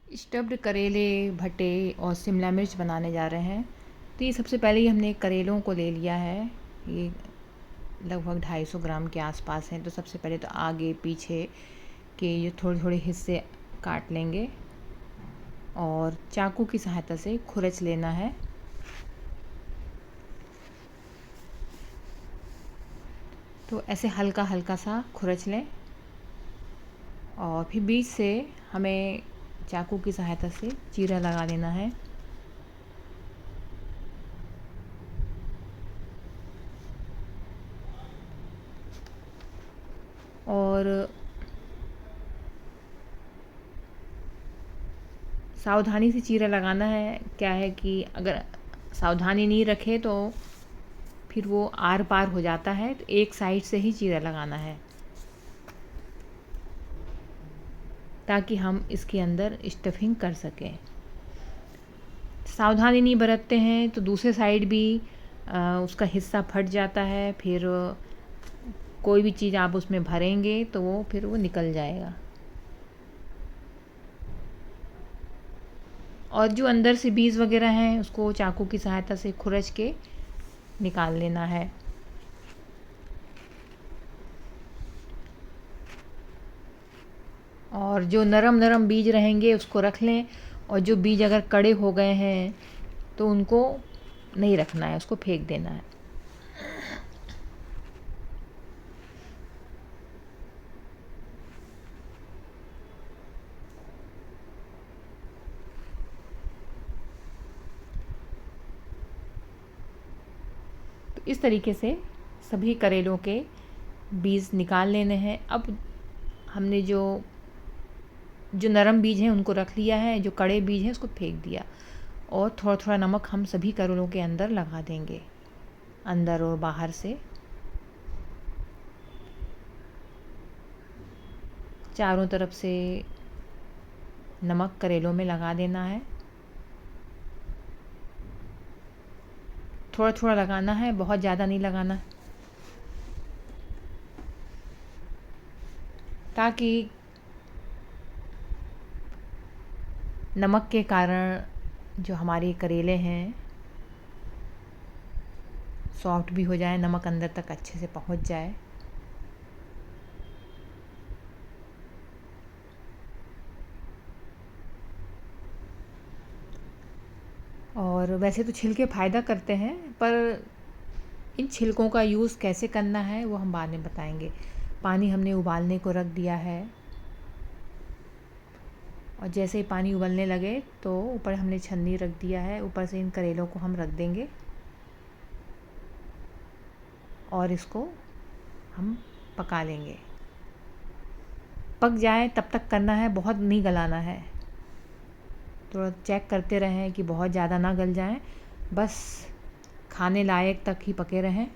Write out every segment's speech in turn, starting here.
Stuffed करेले, भट्टे और शिमला मिर्च बनाने जा रहे हैं। तो ये सबसे पहले ही हमने करेलों को ले लिया है। ये लगभग 250 ग्राम के आसपास हैं। तो सबसे पहले तो आगे पीछे के ये थोड़े थोड़े हिस्से काट लेंगे और चाकू की सहायता से खुरच लेना है। तो ऐसे हल्का हल्का सा खुरच लें और फिर बीच से हमें चाकू की सहायता से चीरा लगा देना है। और सावधानी से चीरा लगाना है। क्या है कि अगर सावधानी नहीं रखे तो फिर वो आर पार हो जाता है। तो एक साइड से ही चीरा लगाना है ताकि हम इसके अंदर स्टफिंग कर सकें। सावधानी नहीं बरतते हैं तो दूसरे साइड भी उसका हिस्सा फट जाता है। फिर कोई भी चीज़ आप उसमें भरेंगे तो फिर वो निकल जाएगा। और जो अंदर से बीज वगैरह हैं उसको चाकू की सहायता से खुरच के निकाल लेना है। और जो नरम नरम बीज रहेंगे उसको रख लें, और जो बीज अगर कड़े हो गए हैं तो उनको नहीं रखना है, उसको फेंक देना है। तो इस तरीके से सभी करेलों के बीज निकाल लेने हैं। अब हमने जो जो नरम बीज हैं उनको रख लिया है, जो कड़े बीज हैं उसको फेंक दिया। और थोड़ा थोड़ा नमक हम सभी करेलों के अंदर लगा देंगे, अंदर और बाहर से। चारों तरफ से नमक करेलों में लगा देना है। थोड़ा थोड़ा लगाना है, बहुत ज़्यादा नहीं लगाना, ताकि नमक के कारण जो हमारे करेले हैं सॉफ्ट भी हो जाए, नमक अंदर तक अच्छे से पहुंच जाए। और वैसे तो छिलके फ़ायदा करते हैं, पर इन छिलकों का यूज़ कैसे करना है वो हम बाद में बताएंगे। पानी हमने उबालने को रख दिया है, और जैसे ही पानी उबलने लगे तो ऊपर हमने छन्नी रख दिया है। ऊपर से इन करेलों को हम रख देंगे और इसको हम पका लेंगे। पक जाए तब तक करना है, बहुत नहीं गलाना है। थोड़ा चेक करते रहें कि बहुत ज़्यादा ना गल जाएं, बस खाने लायक तक ही पके रहें।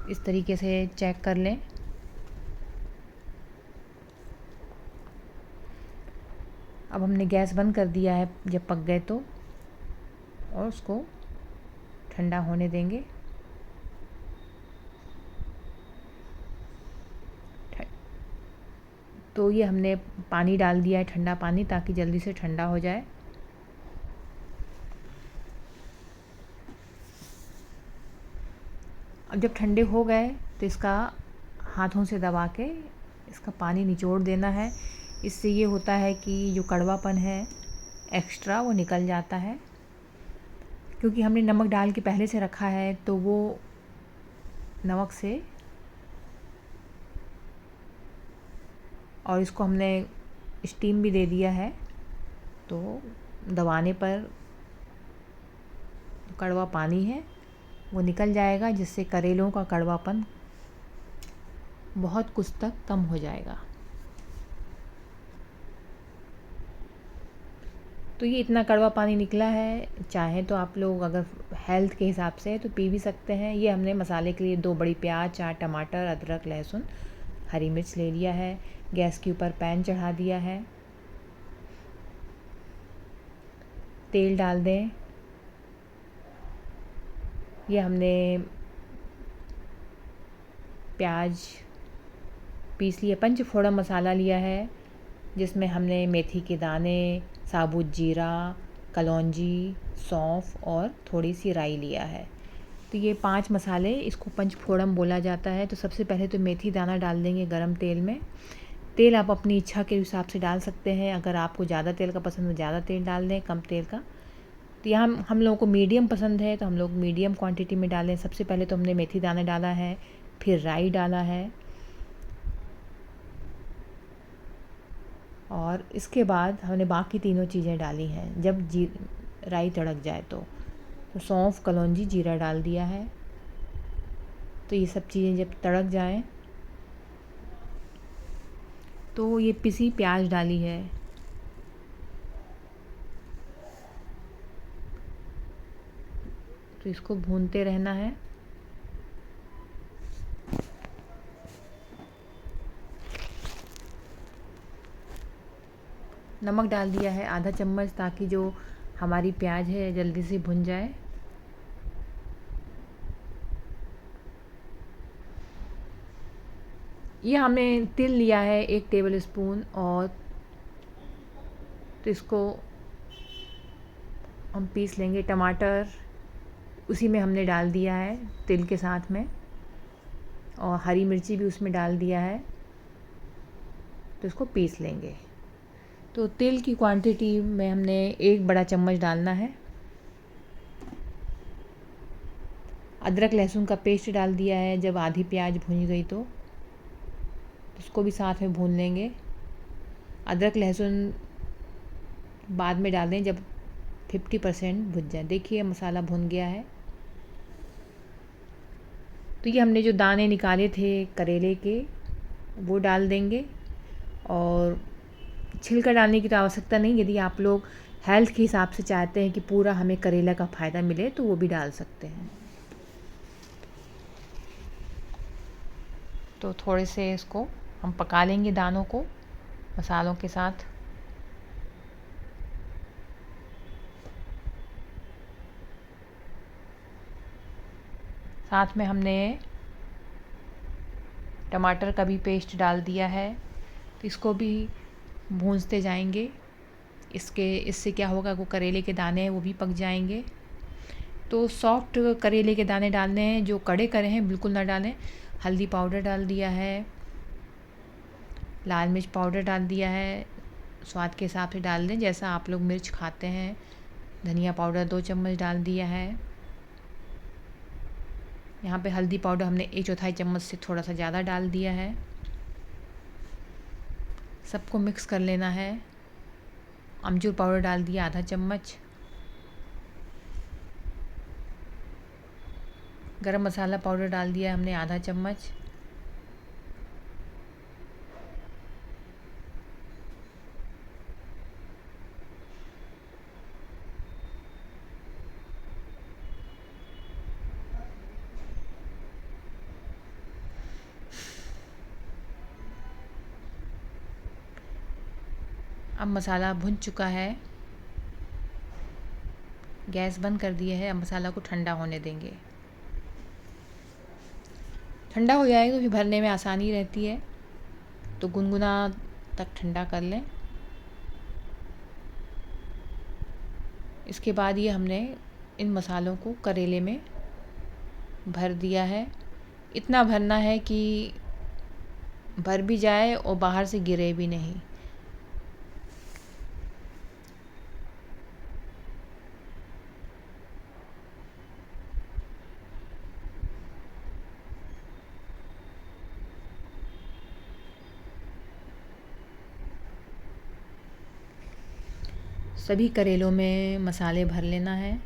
इस तरीके से चेक कर लें। अब हमने गैस बंद कर दिया है जब पक गए तो, और उसको ठंडा होने देंगे। तो ये हमने पानी डाल दिया है, ठंडा पानी, ताकि जल्दी से ठंडा हो जाए। अब जब ठंडे हो गए तो इसका हाथों से दबा के इसका पानी निचोड़ देना है। इससे ये होता है कि जो कड़वापन है एक्स्ट्रा वो निकल जाता है। क्योंकि हमने नमक डाल के पहले से रखा है तो वो नमक से, और इसको हमने स्टीम भी दे दिया है, तो दबाने पर कड़वा पानी है वो निकल जाएगा, जिससे करेलों का कड़वापन बहुत कुछ तक कम हो जाएगा। तो ये इतना कड़वा पानी निकला है। चाहे तो आप लोग अगर हेल्थ के हिसाब से तो पी भी सकते हैं। ये हमने मसाले के लिए 2 बड़ी प्याज, 4 टमाटर, अदरक, लहसुन, हरी मिर्च ले लिया है। गैस के ऊपर पैन चढ़ा दिया है। तेल डाल दें। ये हमने प्याज पीस लिया, पंचफोड़न मसाला लिया है, जिसमें हमने मेथी के दाने, साबुत जीरा, कलौंजी, सौंफ और थोड़ी सी राई लिया है। तो ये 5 मसाले, इसको पंचफोड़न बोला जाता है। तो सबसे पहले तो मेथी दाना डाल देंगे गरम तेल में। तेल आप अपनी इच्छा के हिसाब से डाल सकते हैं। अगर आपको ज़्यादा तेल का पसंद है ज़्यादा तेल डाल दें, कम तेल का। तो यहाँ हम लोगों को मीडियम पसंद है तो हम लोग मीडियम क्वांटिटी में डालें। सबसे पहले तो हमने मेथी दाना डाला है, फिर राई डाला है, और इसके बाद हमने बाकी तीनों चीज़ें डाली हैं। जब राई तड़क जाए तो सौंफ, कलौंजी, जीरा डाल दिया है। तो ये सब चीज़ें जब तड़क जाएं तो ये पिसी प्याज डाली है। तो इसको भूनते रहना है। नमक डाल दिया है आधा चम्मच, ताकि जो हमारी प्याज है जल्दी से भुन जाए। ये हमने तिल लिया है 1 टेबल स्पून, और तो इसको हम पीस लेंगे। टमाटर उसी में हमने डाल दिया है तिल के साथ में, और हरी मिर्ची भी उसमें डाल दिया है। तो इसको पीस लेंगे। तो तिल की क्वांटिटी में हमने 1 बड़ा चम्मच डालना है। अदरक लहसुन का पेस्ट डाल दिया है। जब आधी प्याज भुन गई तो उसको भी साथ में भून लेंगे। अदरक लहसुन बाद में डाल दें जब 50% भुन जाए। देखिए मसाला भुन गया है। तो ये हमने जो दाने निकाले थे करेले के वो डाल देंगे, और छिलका डालने की तो आवश्यकता नहीं। यदि आप लोग हेल्थ के हिसाब से चाहते हैं कि पूरा हमें करेला का फ़ायदा मिले तो वो भी डाल सकते हैं। तो थोड़े से इसको हम पका लेंगे दानों को मसालों के साथ। साथ में हमने टमाटर का भी पेस्ट डाल दिया है। तो इसको भी भूनते जाएंगे। इससे क्या होगा, वो करेले के दाने हैं वो भी पक जाएंगे। तो सॉफ्ट करेले के दाने डालने हैं, जो कड़े करे हैं बिल्कुल ना डालें। हल्दी पाउडर डाल दिया है, लाल मिर्च पाउडर डाल दिया है, स्वाद के हिसाब से डाल दें जैसा आप लोग मिर्च खाते हैं। धनिया पाउडर 2 चम्मच डाल दिया है। यहाँ पे हल्दी पाउडर हमने 1/4 चम्मच से थोड़ा सा ज़्यादा डाल दिया है। सबको मिक्स कर लेना है। अमचूर पाउडर डाल दिया आधा चम्मच। गरम मसाला पाउडर डाल दिया हमने आधा चम्मच। अब मसाला भुन चुका है। गैस बंद कर दिया है। अब मसाला को ठंडा होने देंगे। ठंडा हो जाएगा तो फिर भरने में आसानी रहती है। तो गुनगुना तक ठंडा कर लें। इसके बाद ये हमने इन मसालों को करेले में भर दिया है। इतना भरना है कि भर भी जाए और बाहर से गिरे भी नहीं। सभी करेलों में मसाले भर लेना है।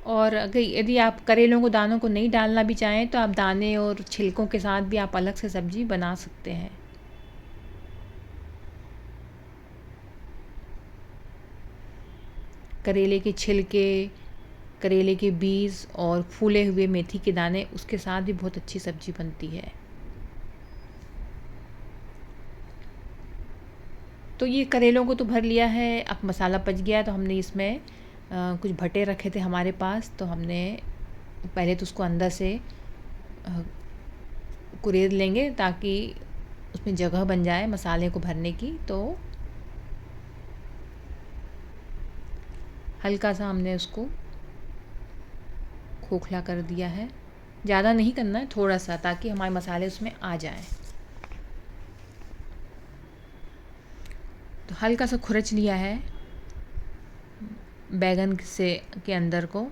और अगर यदि आप करेलों को दानों को नहीं डालना भी चाहें तो आप दाने और छिलकों के साथ भी आप अलग से सब्ज़ी बना सकते हैं। करेले के छिलके, करेले के बीज और फूले हुए मेथी के दाने, उसके साथ भी बहुत अच्छी सब्ज़ी बनती है। तो ये करेलों को तो भर लिया है। अब मसाला पच गया है तो हमने इसमें कुछ भटे रखे थे हमारे पास, तो हमने पहले तो उसको अंदर से कुरेद लेंगे ताकि उसमें जगह बन जाए मसाले को भरने की। तो हल्का सा हमने उसको खोखला कर दिया है, ज़्यादा नहीं करना है, थोड़ा सा, ताकि हमारे मसाले उसमें आ जाएं। तो हल्का सा खुरच लिया है बैगन से के अंदर को।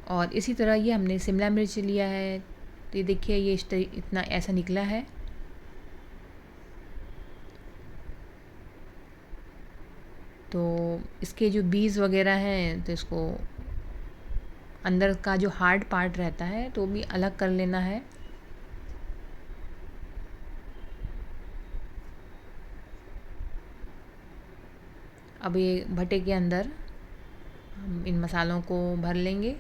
और इसी तरह ये हमने शिमला मिर्च लिया है, तो ये देखिए ये इतना ऐसा निकला है। तो इसके जो बीज वगैरह हैं, तो इसको अंदर का जो हार्ड पार्ट रहता है तो भी अलग कर लेना है। अब ये भटे के अंदर हम इन मसालों को भर लेंगे।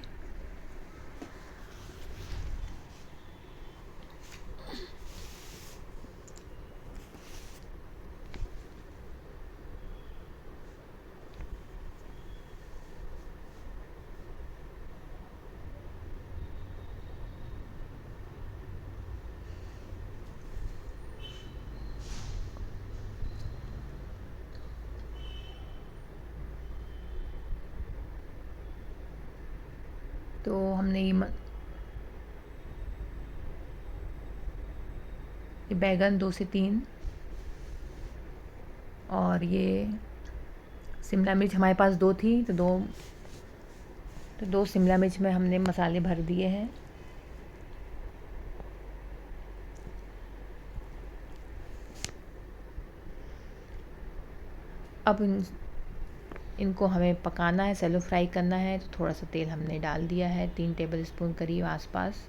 तो हमने ये बैगन 2 से 3 और ये शिमला मिर्च हमारे पास 2 थी, तो 2 शिमला मिर्च में हमने मसाले भर दिए हैं। अब इनको हमें पकाना है, सैलो फ्राई करना है। तो थोड़ा सा तेल हमने डाल दिया है, 3 टेबलस्पून करीब आसपास।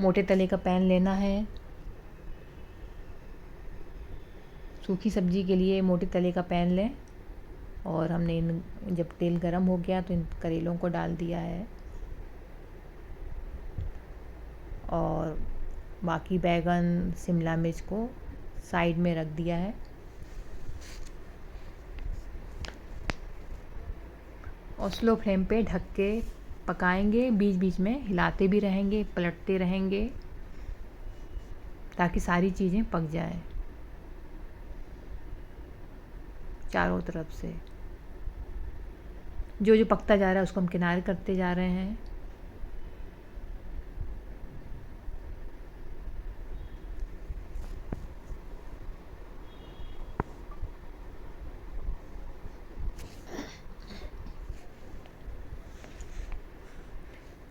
मोटे तले का पैन लेना है। सूखी सब्ज़ी के लिए मोटे तले का पैन लें। और हमने जब तेल गरम हो गया तो इन करेलों को डाल दिया है और बाकी बैगन शिमला मिर्च को साइड में रख दिया है। और स्लो फ्लेम पे ढक के पकाएंगे, बीच बीच में हिलाते भी रहेंगे, पलटते रहेंगे ताकि सारी चीज़ें पक जाएं चारों तरफ से। जो जो पकता जा रहा है उसको हम किनारे करते जा रहे हैं।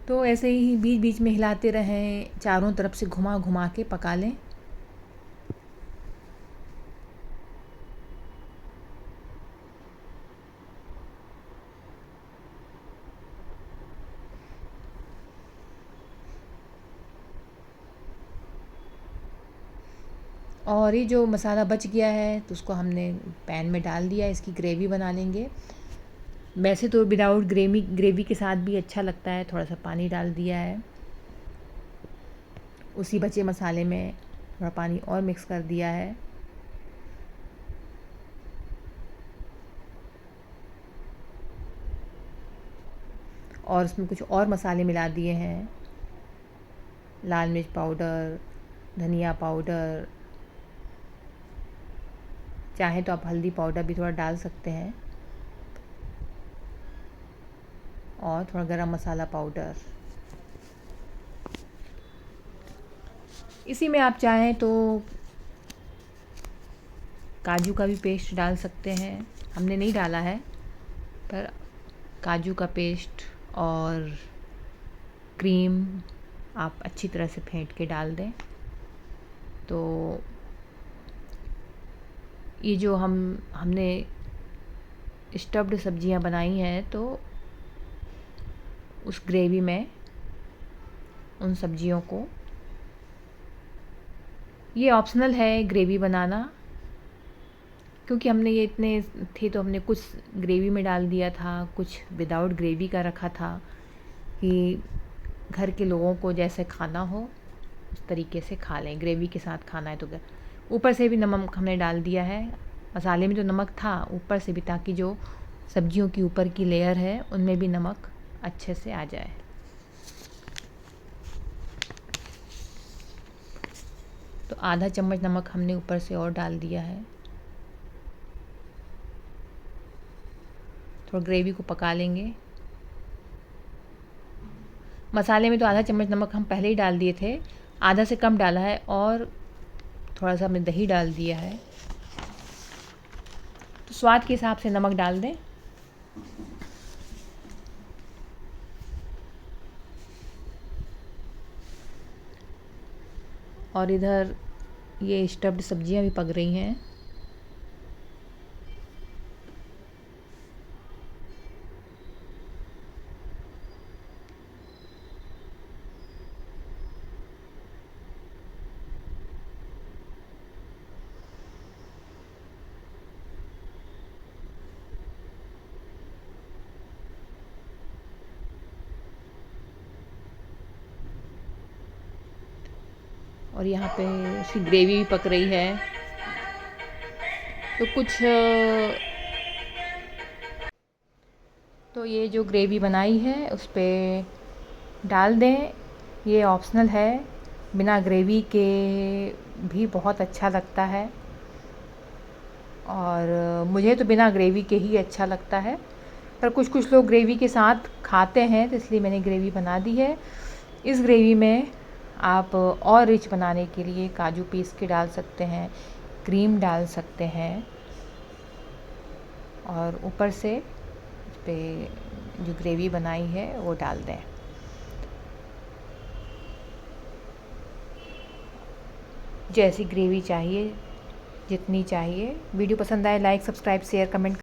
तो ऐसे ही बीच बीच में हिलाते रहें, चारों तरफ से घुमा घुमा के पका लें। और ये जो मसाला बच गया है तो उसको हमने पैन में डाल दिया, इसकी ग्रेवी बना लेंगे। वैसे तो विदाउट ग्रेवी के साथ भी अच्छा लगता है। थोड़ा सा पानी डाल दिया है, उसी बचे मसाले में थोड़ा पानी और मिक्स कर दिया है। और उसमें कुछ और मसाले मिला दिए हैं, लाल मिर्च पाउडर, धनिया पाउडर, चाहे तो आप हल्दी पाउडर भी थोड़ा डाल सकते हैं और थोड़ा गरम मसाला पाउडर। इसी में आप चाहें तो काजू का भी पेस्ट डाल सकते हैं, हमने नहीं डाला है, पर काजू का पेस्ट और क्रीम आप अच्छी तरह से फेंट के डाल दें। तो ये जो हमने स्टफ्ड सब्जियां बनाई हैं, तो उस ग्रेवी में उन सब्जियों को ये ऑप्शनल है ग्रेवी बनाना, क्योंकि हमने ये इतने थे तो हमने कुछ ग्रेवी में डाल दिया था, कुछ विदाउट ग्रेवी का रखा था कि घर के लोगों को जैसे खाना हो उस तरीके से खा लें। ग्रेवी के साथ खाना है तो ऊपर से भी नमक हमने डाल दिया है। मसाले में जो नमक था ऊपर से भी, ताकि जो सब्जियों की ऊपर की लेयर है उनमें भी नमक अच्छे से आ जाए। तो आधा चम्मच नमक हमने ऊपर से और डाल दिया है। थोड़ा ग्रेवी को पका लेंगे। मसाले में तो आधा चम्मच नमक हम पहले ही डाल दिए थे, आधा से कम डाला है और थोड़ा सा हमने दही डाल दिया है। तो स्वाद के हिसाब से नमक डाल दें। और इधर ये स्टफ्ड सब्जियां भी पक रही हैं। और यहाँ पे उसकी ग्रेवी भी पक रही है। तो ये जो ग्रेवी बनाई है उस पर डाल दें। ये ऑप्शनल है, बिना ग्रेवी के भी बहुत अच्छा लगता है और मुझे तो बिना ग्रेवी के ही अच्छा लगता है, पर कुछ कुछ लोग ग्रेवी के साथ खाते हैं तो इसलिए मैंने ग्रेवी बना दी है। इस ग्रेवी में आप और रिच बनाने के लिए काजू पीस के डाल सकते हैं, क्रीम डाल सकते हैं और ऊपर से इस पे जो ग्रेवी बनाई है वो डाल दें। जैसी ग्रेवी चाहिए, जितनी चाहिए। वीडियो पसंद आए लाइक, सब्सक्राइब, शेयर, कमेंट